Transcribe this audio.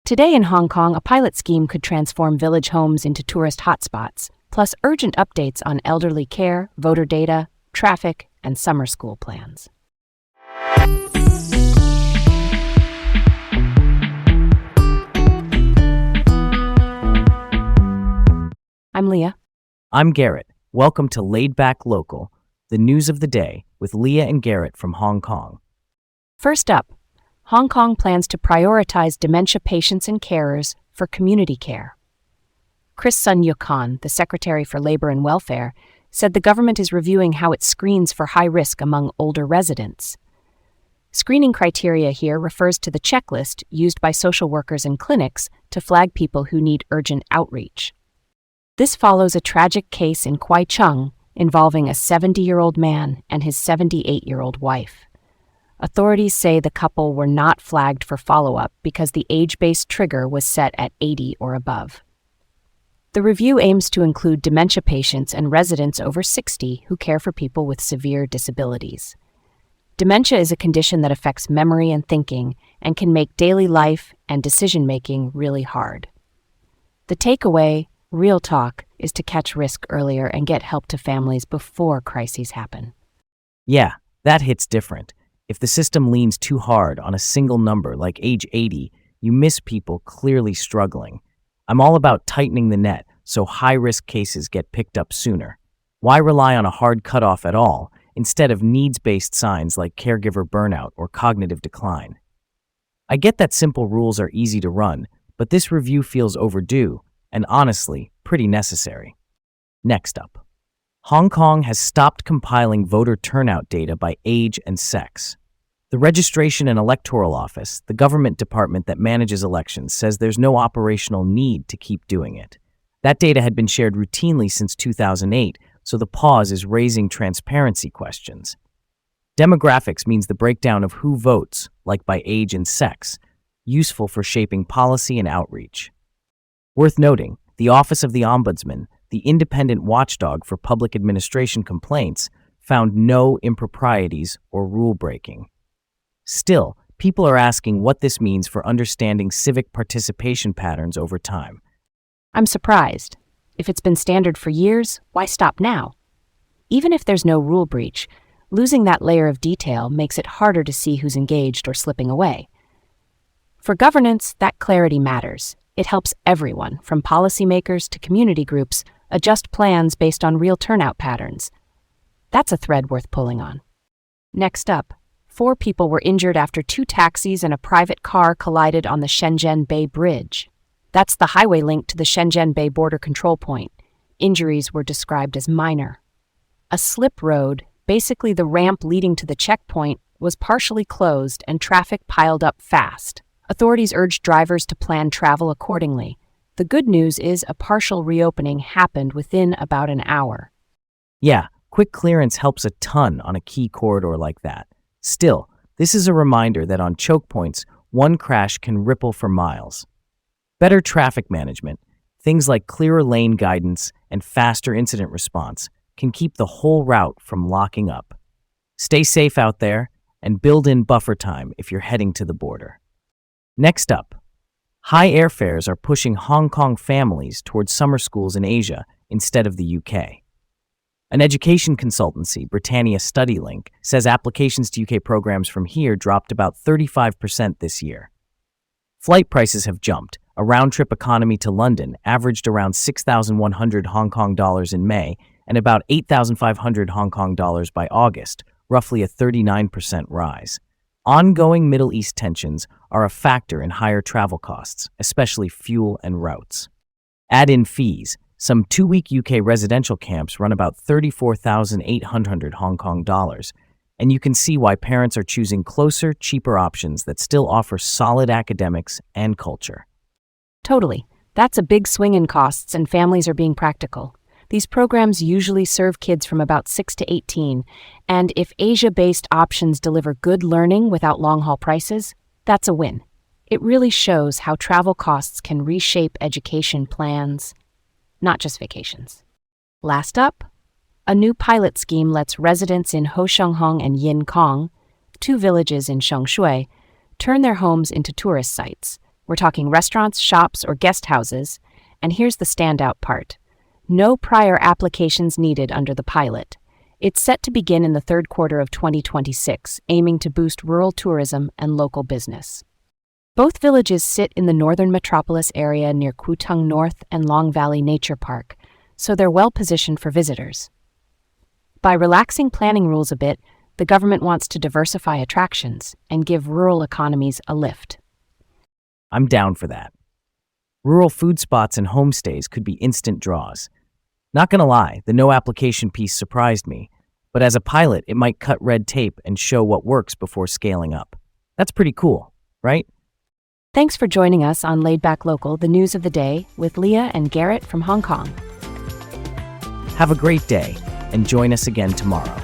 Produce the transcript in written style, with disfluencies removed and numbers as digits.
Today in Hong Kong, a pilot scheme could transform village homes into tourist hotspots, plus urgent updates on elderly care, voter data, traffic, and summer school plans. I'm Leah. I'm Garrett. Welcome to Laid Back Local, the news of the day with Leah and Garrett from Hong Kong. First up, Hong Kong plans to prioritize dementia patients and carers for community care. Chris Sun Yuk-han, the Secretary for Labor and Welfare, said the government is reviewing how it screens for high risk among older residents. Screening criteria here refers to the checklist used by social workers and clinics to flag people who need urgent outreach. This follows a tragic case in Kwai Chung involving a 70-year-old man and his 78-year-old wife. Authorities say the couple were not flagged for follow-up because the age-based trigger was set at 80 or above. The review aims to include dementia patients and residents over 60 who care for people with severe disabilities. Dementia is a condition that affects memory and thinking and can make daily life and decision-making really hard. The takeaway, real talk, is to catch risk earlier and get help to families before crises happen. Yeah, that hits different. If the system leans too hard on a single number like age 80, you miss people clearly struggling. I'm all about tightening the net so high-risk cases get picked up sooner. Why rely on a hard cutoff at all instead of needs-based signs like caregiver burnout or cognitive decline? I get that simple rules are easy to run, but this review feels overdue and honestly pretty necessary. Next up. Hong Kong has stopped compiling voter turnout data by age and sex. The Registration and Electoral Office, the government department that manages elections, says there's no operational need to keep doing it. That data had been shared routinely since 2008, so the pause is raising transparency questions. Demographics means the breakdown of who votes, like by age and sex, useful for shaping policy and outreach. Worth noting, the Office of the Ombudsman, the independent watchdog for public administration complaints, found no improprieties or rule-breaking. Still, people are asking what this means for understanding civic participation patterns over time. I'm surprised. If it's been standard for years, why stop now? Even if there's no rule breach, losing that layer of detail makes it harder to see who's engaged or slipping away. For governance, that clarity matters. It helps everyone, from policymakers to community groups, adjust plans based on real turnout patterns. That's a thread worth pulling on. Next up, 4 people were injured after 2 taxis and a private car collided on the Shenzhen Bay Bridge. That's the highway link to the Shenzhen Bay border control point. Injuries were described as minor. A slip road, basically the ramp leading to the checkpoint, was partially closed and traffic piled up fast. Authorities urged drivers to plan travel accordingly. The good news is a partial reopening happened within about an hour. Yeah, quick clearance helps a ton on a key corridor like that. Still, this is a reminder that on choke points, one crash can ripple for miles. Better traffic management, things like clearer lane guidance and faster incident response, can keep the whole route from locking up. Stay safe out there and build in buffer time if you're heading to the border. Next up, high airfares are pushing Hong Kong families towards summer schools in Asia instead of the UK. An education consultancy, Britannia StudyLink, says applications to UK programs from here dropped about 35% this year. Flight prices have jumped. A round-trip economy to London averaged around 6,100 Hong Kong dollars in May and about 8,500 Hong Kong dollars by August, roughly a 39% rise. Ongoing Middle East tensions are a factor in higher travel costs, especially fuel and routes. Add in fees. Some 2-week UK residential camps run about 34,800 Hong Kong dollars, and you can see why parents are choosing closer, cheaper options that still offer solid academics and culture. Totally. That's a big swing in costs, and families are being practical. These programs usually serve kids from about 6 to 18, and if Asia-based options deliver good learning without long-haul prices, that's a win. It really shows how travel costs can reshape education plans, not just vacations. Last up, a new pilot scheme lets residents in Hoshonghong and Yin Kong, 2 villages in Shengshui, turn their homes into tourist sites, We're talking restaurants, shops, or guest houses. And here's the standout part. No prior applications needed under the pilot. It's set to begin in the third quarter of 2026, aiming to boost rural tourism and local business. Both villages sit in the northern metropolis area near Kutung North and Long Valley Nature Park, so they're well positioned for visitors. By relaxing planning rules a bit, the government wants to diversify attractions and give rural economies a lift. I'm down for that. Rural food spots and homestays could be instant draws. Not gonna lie, the no application piece surprised me, but as a pilot, it might cut red tape and show what works before scaling up. That's pretty cool, right? Thanks for joining us on Laid Back Local, the news of the day, with Leah and Garrett from Hong Kong. Have a great day, and join us again tomorrow.